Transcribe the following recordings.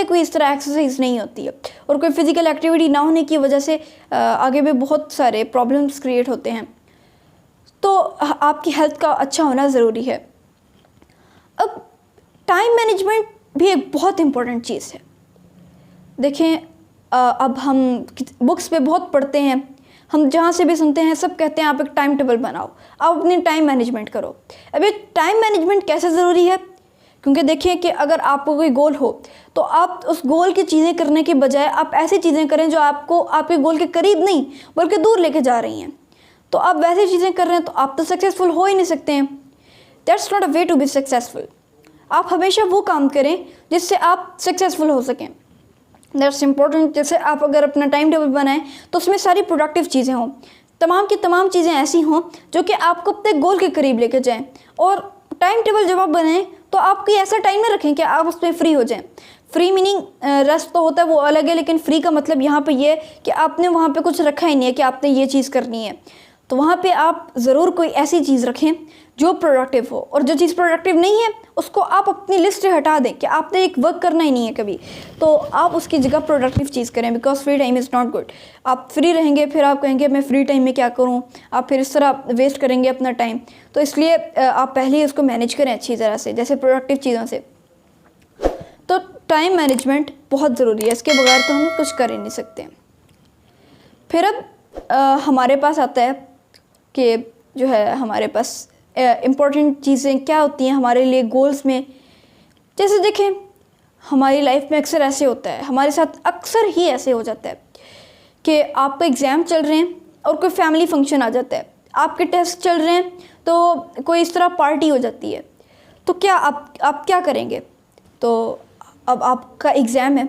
कोई इस तरह एक्सरसाइज नहीं होती है, और कोई फिज़िकल एक्टिविटी ना होने की वजह से आगे भी बहुत सारे प्रॉब्लम्स क्रिएट होते हैं। तो आपकी हेल्थ का अच्छा होना ज़रूरी है। अब टाइम मैनेजमेंट भी एक बहुत इम्पोर्टेंट चीज़ है। देखें, अब हम बुक्स पे बहुत पढ़ते हैं, हम जहाँ से भी सुनते हैं सब कहते हैं आप एक टाइम टेबल बनाओ, आप अपनी टाइम मैनेजमेंट करो। अब ये टाइम मैनेजमेंट कैसे ज़रूरी है? क्योंकि देखिए कि अगर आपको कोई गोल हो तो आप उस गोल की चीज़ें करने के बजाय आप ऐसी चीज़ें करें जो आपको आपके गोल के करीब नहीं बल्कि दूर लेके जा रही हैं। तो आप वैसी चीज़ें कर रहे हैं तो आप तो सक्सेसफुल हो ही नहीं सकते हैं। That's not a way to be successful. आप हमेशा वो काम करें जिससे आप सक्सेसफुल हो सकें। That's important. जैसे आप अगर अपना टाइम टेबल बनाएं तो उसमें सारी प्रोडक्टिव चीज़ें हों, तमाम की तमाम चीज़ें ऐसी हों जो कि आपको अपने गोल के करीब लेके जाएं। और टाइम टेबल जब आप बनाएं तो आपकी ऐसा टाइम ना रखें कि आप उसमें फ्री हो जाएं। फ्री मीनिंग रेस्ट तो होता है वो अलग है, लेकिन फ्री का मतलब यहाँ पे ये कि आपने वहाँ पे कुछ रखा ही नहीं है कि आपने ये चीज़ करनी है। तो वहाँ पे आप ज़रूर कोई ऐसी चीज़ रखें जो प्रोडक्टिव हो, और जो चीज़ प्रोडक्टिव नहीं है उसको आप अपनी लिस्ट से हटा दें कि आपने एक वर्क करना ही नहीं है कभी, तो आप उसकी जगह प्रोडक्टिव चीज़ करें। Because free time is not good. आप फ्री रहेंगे फिर आप कहेंगे मैं फ्री टाइम में क्या करूं, आप फिर इस तरह वेस्ट करेंगे अपना टाइम। तो इसलिए आप पहले ही उसको मैनेज करें अच्छी तरह से, जैसे प्रोडक्टिव चीज़ों से। तो टाइम मैनेजमेंट बहुत ज़रूरी है, इसके बगैर तो हम कुछ कर ही नहीं सकते। फिर अब हमारे पास आता है कि जो है हमारे पास इम्पॉर्टेंट चीज़ें क्या होती हैं हमारे लिए गोल्स में। जैसे देखें, हमारी लाइफ में अक्सर ऐसे होता है, हमारे साथ अक्सर ही ऐसे हो जाता है कि आपका एग्ज़ाम चल रहे हैं और कोई फैमिली फंक्शन आ जाता है, आपके टेस्ट चल रहे हैं तो कोई इस तरह पार्टी हो जाती है। तो क्या आप क्या करेंगे? तो अब आपका एग्ज़ाम है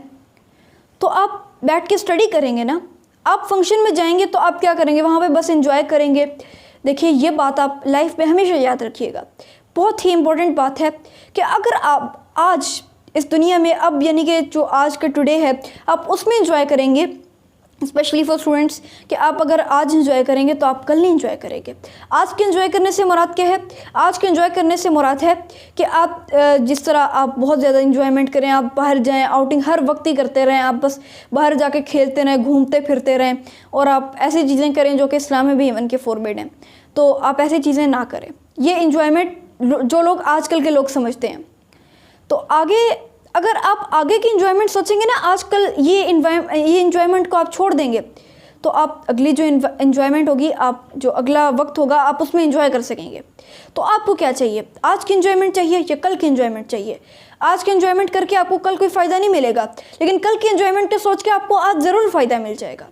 तो आप बैठ के स्टडी करेंगे ना। आप फंक्शन में जाएंगे तो आप क्या करेंगे? वहाँ पे बस एंजॉय करेंगे। देखिए, ये बात आप लाइफ में हमेशा याद रखिएगा, बहुत ही इम्पोर्टेंट बात है कि अगर आप आज इस दुनिया में अब यानी कि जो आज का टुडे है आप उसमें एंजॉय करेंगे, स्पेशली फॉर स्टूडेंट्स, कि आप अगर आज एंजॉय करेंगे तो आप कल नहीं एंजॉय करेंगे। आज के एंजॉय करने से मुराद क्या है? आज के एंजॉय करने से मुराद है कि आप जिस तरह आप बहुत ज़्यादा एंजॉयमेंट करें, आप बाहर जाएं, आउटिंग हर वक्त ही करते रहें, आप बस बाहर जाके खेलते रहें, घूमते फिरते रहें, और आप ऐसी चीज़ें करें जो कि इस्लाम में भी इवन के फॉरबिड हैं। तो आप ऐसी चीज़ें ना करें। ये एंजॉयमेंट जो लोग आजकल के लोग समझते हैं। तो आगे अगर आप आगे की एंजॉयमेंट सोचेंगे ना, आजकल ये एंजॉयमेंट को आप छोड़ देंगे तो आप अगली जो एंजॉयमेंट होगी, आप जो अगला वक्त होगा आप उसमें एंजॉय कर सकेंगे। तो आपको क्या चाहिए? आज की एंजॉयमेंट चाहिए या कल की एंजॉयमेंट चाहिए? आज की एंजॉयमेंट करके आपको कल कोई फ़ायदा नहीं मिलेगा, लेकिन कल की एंजॉयमेंट सोच के आपको आज ज़रूर फ़ायदा मिल जाएगा।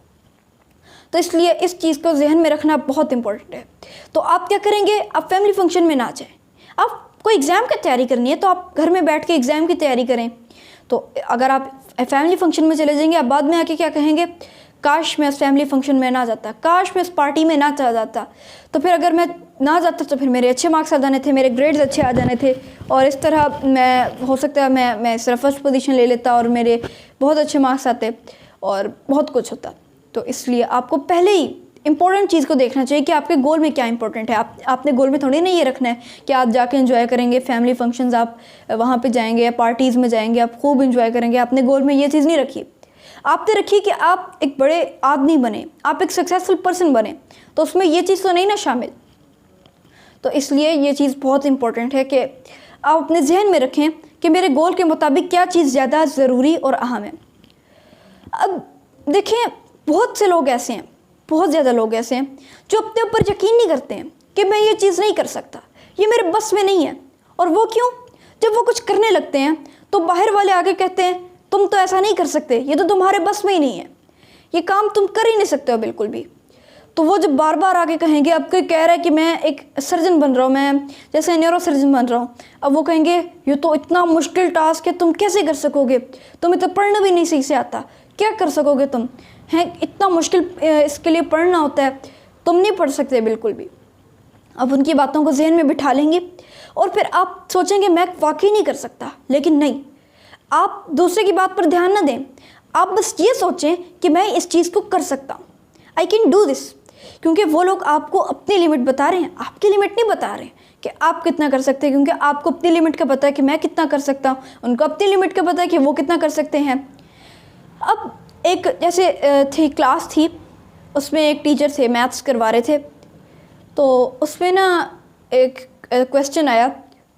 तो इसलिए इस चीज़ को जहन में रखना बहुत इंपॉर्टेंट है। तो आप क्या करेंगे? आप फैमिली फंक्शन में ना जाएं। आप कोई एग्ज़ाम की तैयारी करनी है तो आप घर में बैठ के एग्ज़ाम की तैयारी करें। तो अगर आप फैमिली फंक्शन में चले जाएंगे, आप बाद में आके क्या कहेंगे? काश मैं उस फैमिली फंक्शन में ना जाता, काश मैं उस पार्टी में ना चला जाता। तो फिर अगर मैं ना जाता तो फिर मेरे अच्छे मार्क्स आ जाने थे, मेरे ग्रेड्स अच्छे आ जाने थे, और इस तरह मैं हो सकता है मैं इस तरह फर्स्ट पोजीशन ले लेता और मेरे बहुत अच्छे मार्क्स आते और बहुत कुछ होता। तो इसलिए आपको पहले ही इंपॉर्टेंट चीज़ को देखना चाहिए कि आपके गोल में क्या इंपॉर्टेंट है। आपने गोल में थोड़ी नहीं ये रखना है कि आप जाके एंजॉय करेंगे, फैमिली फंक्शंस आप वहाँ पे जाएंगे या पार्टीज़ में जाएंगे, आप खूब एंजॉय करेंगे। आपने गोल में ये चीज़ नहीं रखी। आपने रखी कि आप एक बड़े आदमी बने, आप एक सक्सेसफुल पर्सन बने, तो उसमें ये चीज़ तो नहीं ना शामिल। तो इसलिए ये चीज़ बहुत इंपॉर्टेंट है कि आप अपने जहन में रखें कि मेरे गोल के मुताबिक क्या चीज़ ज़्यादा ज़रूरी और अहम है। अब देखें, बहुत से लोग ऐसे हैं, बहुत ज़्यादा लोग ऐसे हैं जो अपने ऊपर यकीन नहीं करते हैं कि मैं ये चीज़ नहीं कर सकता, ये मेरे बस में नहीं है। और वो क्यों? जब वो कुछ करने लगते हैं तो बाहर वाले आके कहते हैं तुम तो ऐसा नहीं कर सकते, ये तो तुम्हारे बस में ही नहीं है, ये काम तुम कर ही नहीं सकते हो बिल्कुल भी। तो वो जब बार बार आके कहेंगे, अब कोई कह रहा है कि मैं एक सर्जन बन रहा हूँ, मैं जैसे न्यूरो सर्जन बन रहा हूँ, अब वो कहेंगे ये तो इतना मुश्किल टास्क है, तुम कैसे कर सकोगे, तुम्हें तो पढ़ना भी नहीं सही से आता, क्या कर सकोगे तुम, हैं इतना मुश्किल इसके लिए पढ़ना होता है, तुम नहीं पढ़ सकते बिल्कुल भी। अब उनकी बातों को जहन में बिठा लेंगे और फिर आप सोचेंगे मैं वाकई नहीं कर सकता। लेकिन नहीं, आप दूसरे की बात पर ध्यान ना दें, आप बस ये सोचें कि मैं इस चीज़ को कर सकता हूँ, आई कैन डू दिस। क्योंकि वो लोग आपको अपनी लिमिट बता रहे हैं, आपकी लिमिट नहीं बता रहे कि कि आप कितना कर सकते हैं, क्योंकि आपको अपनी लिमिट का पता है कि मैं कितना कर सकता हूँ, उनको अपनी लिमिट का पता है कि वो कितना कर सकते हैं। अब एक जैसे क्लास थी, उसमें एक टीचर थे, मैथ्स करवा रहे थे, तो उसमें ना एक क्वेश्चन आया,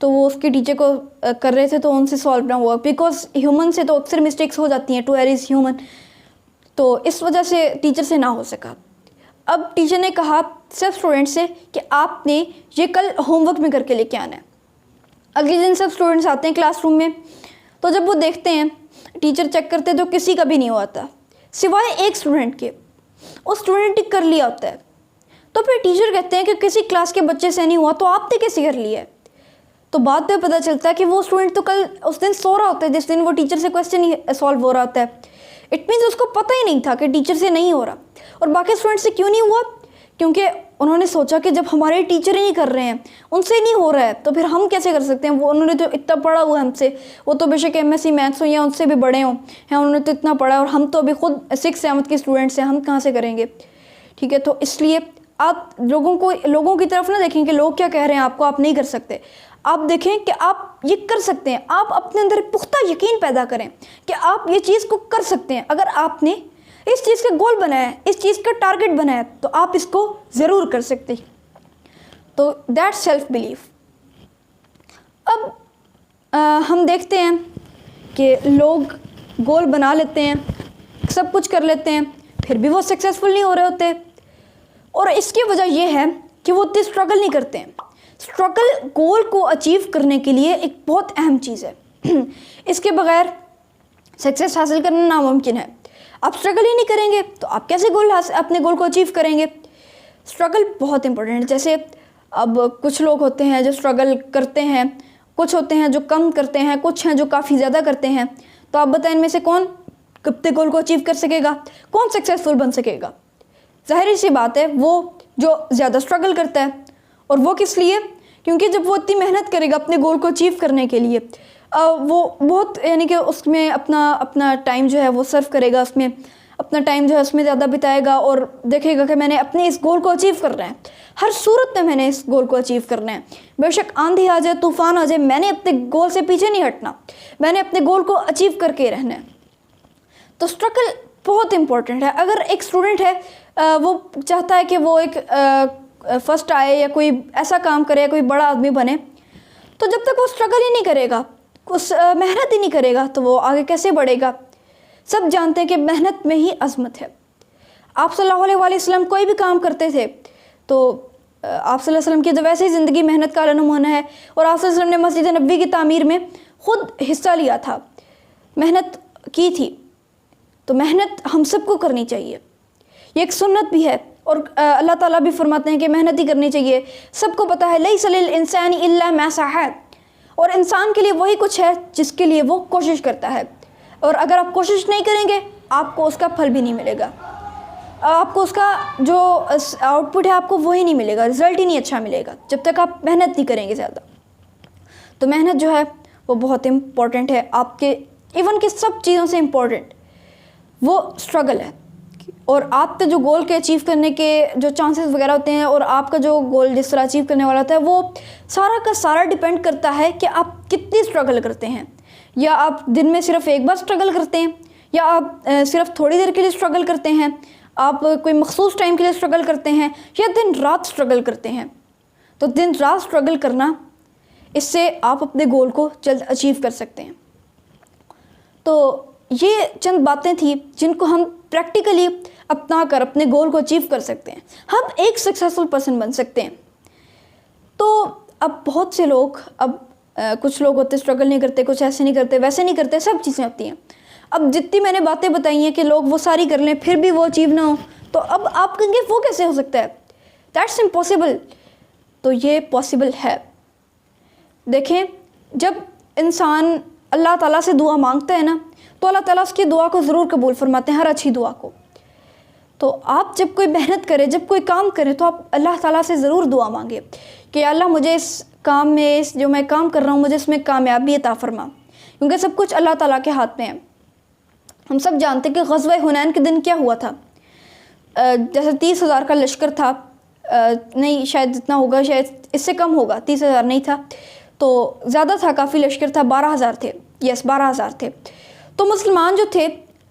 तो वो उसके टीचर को कर रहे थे, तो उनसे सॉल्व ना हुआ, बिकॉज ह्यूमन से तो अक्सर मिस्टेक्स हो जाती हैं, टू एयर इज़ ह्यूमन, तो इस वजह से टीचर से ना हो सका। अब टीचर ने कहा सब स्टूडेंट से कि आपने ये कल होमवर्क में करके लेके आना है। अगले दिन सब स्टूडेंट्स आते हैं क्लासरूम में, तो जब वो देखते हैं, टीचर चेक करते हैं, तो किसी का भी नहीं हुआ था सिवाय एक स्टूडेंट के। उस स्टूडेंट ने कर लिया होता है, तो फिर टीचर कहते हैं कि किसी क्लास के बच्चे से नहीं हुआ तो आपने कैसे कर लिया है। तो बाद में पता चलता है कि वो स्टूडेंट तो कल उस दिन सो रहा होता है जिस दिन वो टीचर से क्वेश्चन सॉल्व हो रहा होता है। इट मीन्स उसको पता ही नहीं था कि टीचर से नहीं हो रहा। और बाकी स्टूडेंट से क्यों नहीं हुआ? क्योंकि उन्होंने सोचा कि जब हमारे टीचर ही नहीं कर रहे हैं, उनसे नहीं हो रहा है, तो फिर हम कैसे कर सकते हैं। वो उन्होंने तो इतना पढ़ा हुआ है हमसे, वो तो बेशक MSc मैथ्स हो या उनसे भी बड़े हों हैं, उन्होंने तो इतना पढ़ा, और हम तो अभी खुद 6th-7th के स्टूडेंट्स हैं, हम कहाँ से करेंगे। ठीक है, तो इसलिए आप लोगों की तरफ ना देखें कि लोग क्या कह रहे हैं आपको, आप नहीं कर सकते। आप देखें कि आप ये कर सकते हैं। आप अपने अंदर पुख्ता यकीन पैदा करें कि आप ये चीज़ को कर सकते हैं। अगर आपने इस चीज़ का गोल बनाया है, इस चीज़ का टारगेट बनाया है, तो आप इसको ज़रूर कर सकते हैं। तो दैट सेल्फ बिलीफ। अब हम देखते हैं कि लोग गोल बना लेते हैं, सब कुछ कर लेते हैं, फिर भी वो सक्सेसफुल नहीं हो रहे होते, और इसकी वजह यह है कि वो उतनी स्ट्रगल नहीं करते हैं। स्ट्रगल गोल को अचीव करने के लिए एक बहुत अहम चीज़ है। इसके बगैर सक्सेस हासिल करना नामुमकिन है। आप स्ट्रगल ही नहीं करेंगे तो आप कैसे अपने गोल को अचीव करेंगे। स्ट्रगल बहुत इंपॉर्टेंट है। जैसे अब कुछ लोग होते हैं जो स्ट्रगल करते हैं, कुछ होते हैं जो कम करते हैं, कुछ हैं जो काफ़ी ज़्यादा करते हैं। तो आप बताएं इनमें से कौन अपने गोल को अचीव कर सकेगा, कौन सक्सेसफुल बन सकेगा? जाहिर सी बात है वो जो ज़्यादा स्ट्रगल करता है। और वो किस लिए? क्योंकि जब वो इतनी मेहनत करेगा अपने गोल को अचीव करने के लिए, वो बहुत यानी कि उसमें अपना टाइम जो है वो सर्व करेगा, उसमें अपना टाइम जो है उसमें ज़्यादा बिताएगा, और देखेगा कि मैंने अपने इस गोल को अचीव करना है, हर सूरत में मैंने इस गोल को अचीव करना है। बेशक आंधी आ जाए, तूफ़ान आ जाए, मैंने अपने गोल से पीछे नहीं हटना, मैंने अपने गोल को अचीव करके रहना है। तो स्ट्रगल बहुत इंपॉर्टेंट है। अगर एक स्टूडेंट है, वो चाहता है कि वो एक फर्स्ट आए या कोई ऐसा काम करे, कोई बड़ा आदमी बने, तो जब तक वो स्ट्रगल ही नहीं करेगा, उस मेहनत ही नहीं करेगा, तो वो आगे कैसे बढ़ेगा। सब जानते हैं कि मेहनत में ही अज़मत है। आप सल्लल्लाहु अलैहि वसल्लम कोई भी काम करते थे तो आप सल्लल्लाहु अलैहि वसल्लम की तो वैसे ही ज़िंदगी मेहनत का नमूना है, और आप सल्लल्लाहु अलैहि वसल्लम ने मस्जिद नबवी की तामीर में ख़ुद हिस्सा लिया था, मेहनत की थी। तो मेहनत हम सबको करनी चाहिए, ये एक सुन्नत भी है, और अल्लाह ताला भी फरमाते हैं कि मेहनत ही करनी चाहिए। सबको पता है लैसा लिल इंसानी इल्ला मा सअ, और इंसान के लिए वही कुछ है जिसके लिए वो कोशिश करता है। और अगर आप कोशिश नहीं करेंगे आपको उसका फल भी नहीं मिलेगा, आपको उसका जो आउटपुट है आपको वही नहीं मिलेगा, रिज़ल्ट ही नहीं अच्छा मिलेगा जब तक आप मेहनत नहीं करेंगे ज़्यादा। तो मेहनत जो है वो बहुत इम्पॉर्टेंट है, आपके इवन के सब चीज़ों से इम्पॉर्टेंट वो स्ट्रगल है। और आपके जो गोल के अचीव करने के जो चांसेस वगैरह होते हैं, और आपका जो गोल जिस तरह अचीव करने वाला होता है, वो सारा का सारा डिपेंड करता है कि आप कितनी स्ट्रगल करते हैं। या आप दिन में सिर्फ एक बार स्ट्रगल करते हैं, या आप सिर्फ थोड़ी देर के लिए स्ट्रगल करते हैं, आप कोई मखसूस टाइम के लिए स्ट्रगल करते हैं, या दिन रात स्ट्रगल करते हैं। तो दिन रात स्ट्रगल करना, इससे आप अपने गोल को जल्द अचीव कर सकते हैं। तो ये चंद बातें थी जिनको हम प्रैक्टिकली अपना कर अपने गोल को अचीव कर सकते हैं, हम एक सक्सेसफुल पर्सन बन सकते हैं। तो अब बहुत से लोग, अब कुछ लोग होते स्ट्रगल नहीं करते, कुछ ऐसे नहीं करते, वैसे नहीं करते, सब चीज़ें होती हैं। अब जितनी मैंने बातें बताई हैं कि लोग वो सारी कर लें फिर भी वो अचीव ना हो, तो अब आप कहेंगे वो कैसे हो सकता है, दैट्स इम्पॉसिबल। तो ये पॉसिबल है। देखें, जब इंसान अल्लाह ताला से दुआ मांगता है ना, तो अल्लाह ताला उसकी दुआ को ज़रूर कबूल फरमाते हैं, हर अच्छी दुआ को। तो आप जब कोई मेहनत करें, जब कोई काम करें, तो आप अल्लाह ताला से ज़रूर दुआ मांगे कि अल्लाह मुझे इस काम में, इस जो मैं काम कर रहा हूँ, मुझे इसमें कामयाबी अता फरमा, क्योंकि सब कुछ अल्लाह ताला के हाथ में है। हम सब जानते हैं कि ग़ज़वा हुनैन के दिन क्या हुआ था। जैसे 30,000 का लश्कर था, नहीं शायद जितना होगा शायद इससे कम होगा, 30,000 नहीं था तो ज़्यादा था, काफ़ी लश्कर था, 12,000 थे, यस 12,000 थे। तो मुसलमान जो थे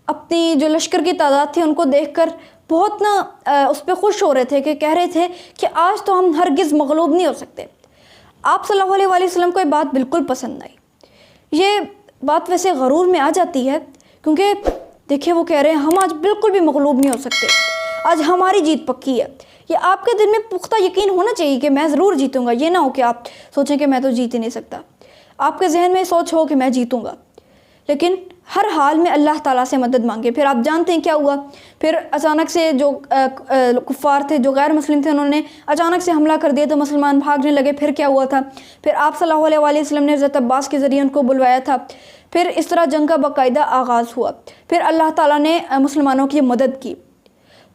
अपनी जो लश्कर की तादाद थी उनको देखकर बहुत ना उस पर खुश हो रहे थे कि कह रहे थे कि आज तो हम हरगिज़ मगलूब नहीं हो सकते। आप सल्लल्लाहु अलैहि वसल्लम को ये बात बिल्कुल पसंद आई। ये बात वैसे गरूर में आ जाती है क्योंकि देखिए वो कह रहे हैं हम आज बिल्कुल भी मगलूब नहीं हो सकते, आज हमारी जीत पक्की है। ये आपके दिल में पुख्ता यकीन होना चाहिए कि मैं ज़रूर जीतूँगा। ये ना हो कि आप सोचें कि मैं तो जीत ही नहीं सकता। आपके जहन में सोच हो कि मैं जीतूँगा, लेकिन हर हाल में अल्लाह ताला से मदद मांगे। फिर आप जानते हैं क्या हुआ, फिर अचानक से जो कुफ़ार थे, जो गैर मुस्लिम थे, उन्होंने अचानक से हमला कर दिया तो मुसलमान भागने लगे। फिर क्या हुआ था, फिर आप सल्लल्लाहु अलैहि वसल्लम ने हज़रत अब्बास के ज़रिए उनको बुलवाया था। फिर इस तरह जंग का बाकायदा आगाज़ हुआ। फिर अल्लाह ताला ने मुसलमानों की मदद की।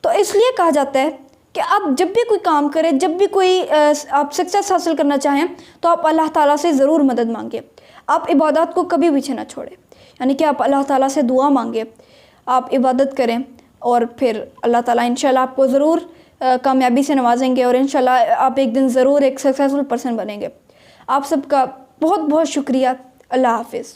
तो इसलिए कहा जाता है कि आप जब भी कोई काम करें, जब भी कोई आप सक्सेस हासिल करना चाहें तो आप अल्लाह ताला से ज़रूर मदद मांगे। आप इबादत को कभी पीछे ना छोड़ें, यानी कि आप अल्लाह ताला से दुआ मांगे, आप इबादत करें और फिर अल्लाह ताला इंशाल्लाह आपको ज़रूर कामयाबी से नवाजेंगे और इंशाल्लाह आप एक दिन ज़रूर एक सक्सेसफुल पर्सन बनेंगे। आप सबका बहुत बहुत शुक्रिया। अल्लाह हाफ़िज़।